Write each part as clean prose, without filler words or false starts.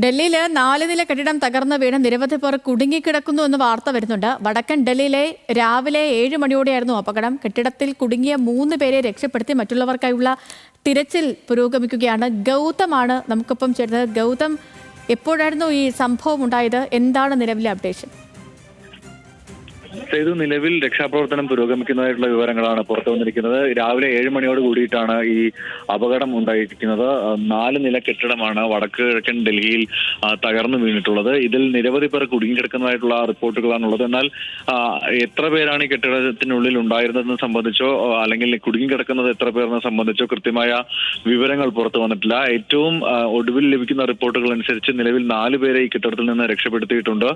ഡൽഹിയിൽ 4 നില കെട്ടിടം തകർന്ന് വീണ് നിരവധി പേർ കുടുങ്ങിക്കിടക്കുന്നു എന്ന് വാർത്ത വരുന്നുണ്ട്. വടക്കൻ ഡൽഹിയിലെ രാവിലെ 7 മണിയോടെയായിരുന്നു അപകടം. കെട്ടിടത്തിൽ കുടുങ്ങിയ 3 പേരെ രക്ഷപ്പെടുത്തി മറ്റുള്ളവർക്കായുള്ള തിരച്ചിൽ പുരോഗമിക്കുകയാണ്. ഗൗതമാണ് നമുക്കൊപ്പം ചേർന്നത്. ഗൗതം, എപ്പോഴായിരുന്നു ഈ സംഭവം ഉണ്ടായത്? എന്താണ് നിലവിലെ അപ്ഡേഷൻ? നിലവിൽ രക്ഷാപ്രവർത്തനം പുരോഗമിക്കുന്നതായിട്ടുള്ള വിവരങ്ങളാണ് പുറത്തു വന്നിരിക്കുന്നത്. രാവിലെ 7 മണിയോട് കൂടിയിട്ടാണ് ഈ അപകടം ഉണ്ടായിരിക്കുന്നത്. 4 നില കെട്ടിടമാണ് വടക്ക് കിഴക്കൻ ഡൽഹിയിൽ തകർന്നു വീണിട്ടുള്ളത്. ഇതിൽ നിരവധി പേർ കുടുങ്ങിക്കിടക്കുന്നതായിട്ടുള്ള റിപ്പോർട്ടുകളാണുള്ളത്. എന്നാൽ എത്ര പേരാണ് ഈ കെട്ടിടത്തിനുള്ളിൽ ഉണ്ടായിരുന്നതെന്ന് സംബന്ധിച്ചോ അല്ലെങ്കിൽ കുടുങ്ങിക്കിടക്കുന്നത് എത്ര പേരെന്ന് സംബന്ധിച്ചോ കൃത്യമായ വിവരങ്ങൾ പുറത്തു വന്നിട്ടില്ല. ഏറ്റവും ഒടുവിൽ ലഭിക്കുന്ന റിപ്പോർട്ടുകൾ അനുസരിച്ച് നിലവിൽ 4 പേരെ ഈ കെട്ടിടത്തിൽ നിന്ന് രക്ഷപ്പെടുത്തിയിട്ടുണ്ട്.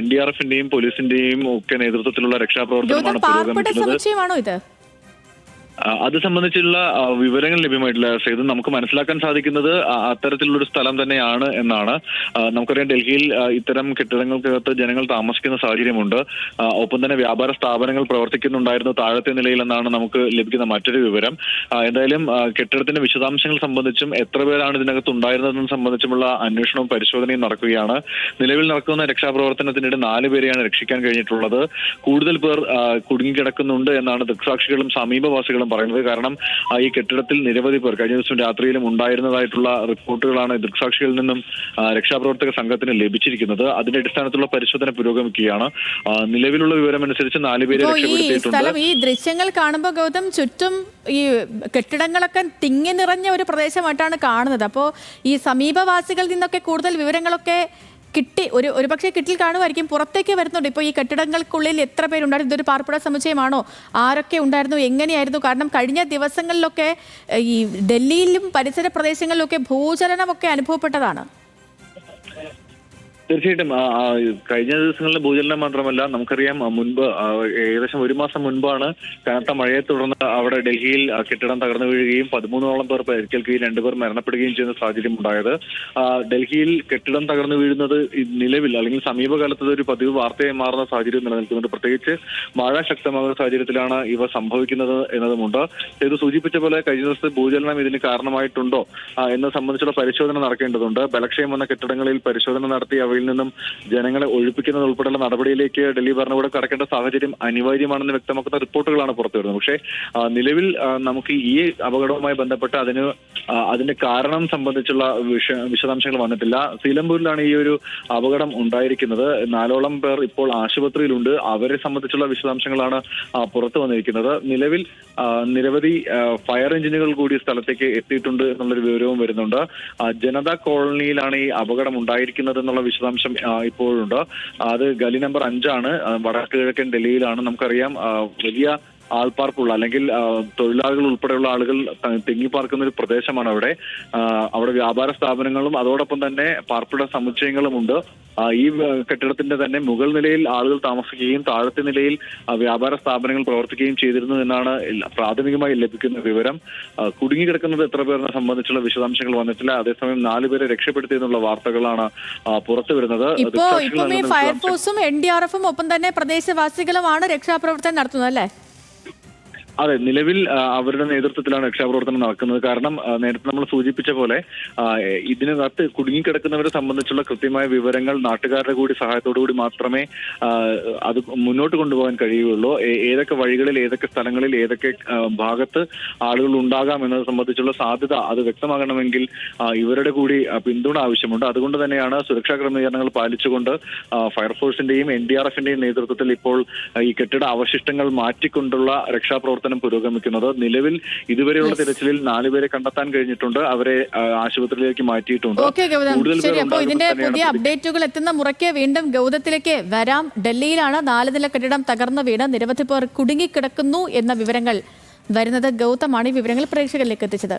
NDRFന്റെയും പോലീസിന്റെയും ഒക്കെ നേതൃത്വത്തിലുള്ള രക്ഷാപ്രവർത്തനമാണ് പുരോഗമിക്കുന്നത്. അത് സംബന്ധിച്ചുള്ള വിവരങ്ങൾ ലഭ്യമായിട്ടില്ല. സേതു, നമുക്ക് മനസ്സിലാക്കാൻ സാധിക്കുന്നത് അത്തരത്തിലുള്ളൊരു സ്ഥലം തന്നെയാണ് എന്നാണ്. നമുക്കറിയാം, ഡൽഹിയിൽ ഇത്തരം കെട്ടിടങ്ങൾക്കകത്ത് ജനങ്ങൾ താമസിക്കുന്ന സാഹചര്യമുണ്ട്. ഒപ്പം തന്നെ വ്യാപാര സ്ഥാപനങ്ങൾ പ്രവർത്തിക്കുന്നുണ്ടായിരുന്നു താഴത്തെ നിലയിൽ എന്നാണ് നമുക്ക് ലഭിക്കുന്ന മറ്റൊരു വിവരം. എന്തായാലും കെട്ടിടത്തിന്റെ വിശദാംശങ്ങൾ സംബന്ധിച്ചും എത്ര പേരാണ് ഇതിനകത്ത് ഉണ്ടായിരുന്നതെന്ന് സംബന്ധിച്ചുമുള്ള അന്വേഷണവും പരിശോധനയും നടക്കുകയാണ്. നിലവിൽ നടക്കുന്ന രക്ഷാപ്രവർത്തനത്തിനിടെ 4 പേരെയാണ് രക്ഷിക്കാൻ കഴിഞ്ഞിട്ടുള്ളത്. കൂടുതൽ പേർ കുടുങ്ങിക്കിടക്കുന്നുണ്ട് എന്നാണ് ദൃക്സാക്ഷികളും സമീപവാസികളും പറയുന്നത്. കാരണം ഈ കെട്ടിടത്തിൽ നിരവധി പേർ കഴിഞ്ഞ ദിവസം രാത്രിയിലും ഉണ്ടായിരുന്നതായിട്ടുള്ള റിപ്പോർട്ടുകളാണ് ദൃക്സാക്ഷികളിൽ നിന്നും രക്ഷാപ്രവർത്തക സംഘത്തിന് ലഭിച്ചിരിക്കുന്നത്. അതിന്റെ അടിസ്ഥാനത്തിലുള്ള പരിശോധന പുരോഗമിക്കുകയാണ്. നിലവിലുള്ള വിവരമനുസരിച്ച് 4 പേരെ രക്ഷപ്പെടുത്തിയിട്ടുണ്ട്. ഈ ദൃശ്യങ്ങൾ കാണുമ്പോൾ ഗൗതം, ചുറ്റും ഈ കെട്ടിടങ്ങളൊക്കെ തിങ്ങി നിറഞ്ഞ ഒരു പ്രദേശമായിട്ടാണ് കാണുന്നത്. അപ്പോൾ ഈ സമീപവാസികളിൽ നിന്നൊക്കെ കൂടുതൽ വിവരങ്ങളൊക്കെ കിട്ടി ഒരുപക്ഷെ കിട്ടിൽ കാണുമായിരിക്കും. പുറത്തേക്ക് വരുന്നുണ്ട്. ഇപ്പോൾ ഈ കെട്ടിടങ്ങൾക്കുള്ളിൽ എത്ര പേരുണ്ടായിരുന്നു? ഇതൊരു പാർപ്പിട സമുച്ചയമാണോ? ആരൊക്കെ ഉണ്ടായിരുന്നു? എങ്ങനെയായിരുന്നു? കാരണം കഴിഞ്ഞ ദിവസങ്ങളിലൊക്കെ ഈ ഡൽഹിയിലും പരിസര പ്രദേശങ്ങളിലൊക്കെ ഭൂചലനമൊക്കെ അനുഭവപ്പെട്ടതാണ്. തീർച്ചയായിട്ടും കഴിഞ്ഞ ദിവസങ്ങളിലെ ഭൂചലനം മാത്രമല്ല, നമുക്കറിയാം മുൻപ് ഏകദേശം 1 മാസം മുൻപാണ് കനത്ത മഴയെ തുടർന്ന് അവിടെ ഡൽഹിയിൽ കെട്ടിടം തകർന്നു വീഴുകയും 13ഓളം പേർ പരിക്കേൽക്കുകയും 2 പേർ മരണപ്പെടുകയും ചെയ്യുന്ന സാഹചര്യം ഉണ്ടായത്. ഡൽഹിയിൽ കെട്ടിടം തകർന്നു വീഴുന്നത് നിലവിൽ അല്ലെങ്കിൽ സമീപകാലത്ത് ഒരു പതിവ് വാർത്തയായി മാറുന്ന സാഹചര്യം നിലനിൽക്കുന്നുണ്ട്. പ്രത്യേകിച്ച് മഴ ശക്തമാകുന്ന സാഹചര്യത്തിലാണ് ഇവ സംഭവിക്കുന്നത് എന്നതുമുണ്ട്. ഇത് സൂചിപ്പിച്ച പോലെ കഴിഞ്ഞ ദിവസത്തെ ഭൂചലനം ഇതിന് കാരണമായിട്ടുണ്ടോ എന്നത് സംബന്ധിച്ചുള്ള പരിശോധന നടക്കേണ്ടതുണ്ട്. ബലക്ഷയം വന്ന കെട്ടിടങ്ങളിൽ പരിശോധന നടത്തി അവയിൽ നിന്നും ജനങ്ങളെ ഒഴിപ്പിക്കുന്നത് ഉൾപ്പെടെയുള്ള നടപടിയിലേക്ക് ഡൽഹി ഭരണകൂടം കടക്കേണ്ട സാഹചര്യം അനിവാര്യമാണെന്ന് വ്യക്തമാക്കുന്ന റിപ്പോർട്ടുകളാണ് പുറത്തു വരുന്നത്. പക്ഷേ നിലവിൽ നമുക്ക് ഈ അപകടവുമായി ബന്ധപ്പെട്ട് അതിന്റെ കാരണം സംബന്ധിച്ചുള്ള വിശദാംശങ്ങൾ വന്നിട്ടില്ല. സീലംപൂരിലാണ് ഈ ഒരു അപകടം ഉണ്ടായിരിക്കുന്നത്. 4ഓളം പേർ ഇപ്പോൾ ആശുപത്രിയിലുണ്ട്. അവരെ സംബന്ധിച്ചുള്ള വിശദാംശങ്ങളാണ് പുറത്തു വന്നിരിക്കുന്നത്. നിലവിൽ നിരവധി ഫയർ എഞ്ചിനുകൾ കൂടി സ്ഥലത്തേക്ക് എത്തിയിട്ടുണ്ട് എന്നുള്ളൊരു വിവരവും വരുന്നുണ്ട്. ജനതാ കോളനിയിലാണ് ഈ അപകടം ഉണ്ടായിരിക്കുന്നത് എന്നുള്ള വിശദാംശം ഇപ്പോഴുണ്ട്. അത് ഗലി നമ്പർ 5 ആണ്. വടക്ക് കിഴക്കൻ ഡൽഹിയിലാണ്. നമുക്കറിയാം, വലിയ ആൾപ്പാർപ്പുള്ള അല്ലെങ്കിൽ തൊഴിലാളികൾ ഉൾപ്പെടെയുള്ള ആളുകൾ തിങ്ങിപ്പാർക്കുന്ന ഒരു പ്രദേശമാണ് അവിടെ. അവിടെ വ്യാപാര സ്ഥാപനങ്ങളും അതോടൊപ്പം തന്നെ പാർപ്പിട സമുച്ചയങ്ങളുമുണ്ട്. ഈ കെട്ടിടത്തിന്റെ തന്നെ മുകൾ നിലയിൽ ആളുകൾ താമസിക്കുകയും താഴത്തെ നിലയിൽ വ്യാപാര സ്ഥാപനങ്ങൾ പ്രവർത്തിക്കുകയും ചെയ്തിരുന്നു എന്നാണ് പ്രാഥമികമായി ലഭിക്കുന്ന വിവരം. കുടുങ്ങിക്കിടക്കുന്നത് എത്ര പേരിനെ സംബന്ധിച്ചുള്ള വിശദാംശങ്ങൾ വന്നിട്ടില്ല. അതേസമയം 4 പേരെ രക്ഷപ്പെടുത്തിയെന്നുള്ള വാർത്തകളാണ് പുറത്തു വരുന്നത്. ഇപ്പോൾ ഫയർഫോഴ്സും NDRFും ഒപ്പം തന്നെ പ്രദേശവാസികളുമാണ് രക്ഷാപ്രവർത്തനം നടത്തുന്നത്, അല്ലേ? അതെ, നിലവിൽ അവരുടെ നേതൃത്വത്തിലാണ് രക്ഷാപ്രവർത്തനം നടക്കുന്നത്. കാരണം നേരത്തെ നമ്മൾ സൂചിപ്പിച്ച പോലെ ഇതിനകത്ത് കുടുങ്ങിക്കിടക്കുന്നവരെ സംബന്ധിച്ചുള്ള കൃത്യമായ വിവരങ്ങൾ നാട്ടുകാരുടെ കൂടി സഹായത്തോടു കൂടി മാത്രമേ അത് മുന്നോട്ട് കൊണ്ടുപോകാൻ കഴിയുകയുള്ളൂ. ഏതൊക്കെ വഴികളിൽ, ഏതൊക്കെ സ്ഥലങ്ങളിൽ, ഏതൊക്കെ ഭാഗത്ത് ആളുകൾ ഉണ്ടാകാം എന്നത് സംബന്ധിച്ചുള്ള സാധ്യത അത് വ്യക്തമാകണമെങ്കിൽ ഇവരുടെ കൂടി പിന്തുണ ആവശ്യമുണ്ട്. അതുകൊണ്ട് തന്നെയാണ് സുരക്ഷാ ക്രമീകരണങ്ങൾ പാലിച്ചുകൊണ്ട് ഫയർഫോഴ്സിന്റെയും NDRFന്റെയും നേതൃത്വത്തിൽ ഇപ്പോൾ ഈ കെട്ടിട അവശിഷ്ടങ്ങൾ മാറ്റിക്കൊണ്ടുള്ള രക്ഷാപ്രവർത്തനം പുരോഗമിക്കുന്നത്. നിലവിൽ ഇതുവരെയുള്ള തിരച്ചിലിൽ 4 പേരെ കണ്ടെത്താൻ കഴിഞ്ഞിട്ടുണ്ട്. അവരെ ആശുപത്രിയിലേക്ക് മാറ്റിയിട്ടുണ്ട്. അപ്പോൾ ഇതിന്റെ പുതിയ അപ്ഡേറ്റുകൾ എത്തുന്ന മുറയ്ക്ക് വീണ്ടും ഗൗതത്തിലേക്ക് വരാം. ഡൽഹിയിലാണ് 4 നില കെട്ടിടം തകർന്നു വീണ് നിരവധി പേർ കുടുങ്ങിക്കിടക്കുന്നു എന്ന വിവരങ്ങൾ വരുന്നത്. ഗൗതമാണ് ഈ വിവരങ്ങൾ പ്രേക്ഷകരിലേക്ക് എത്തിച്ചത്.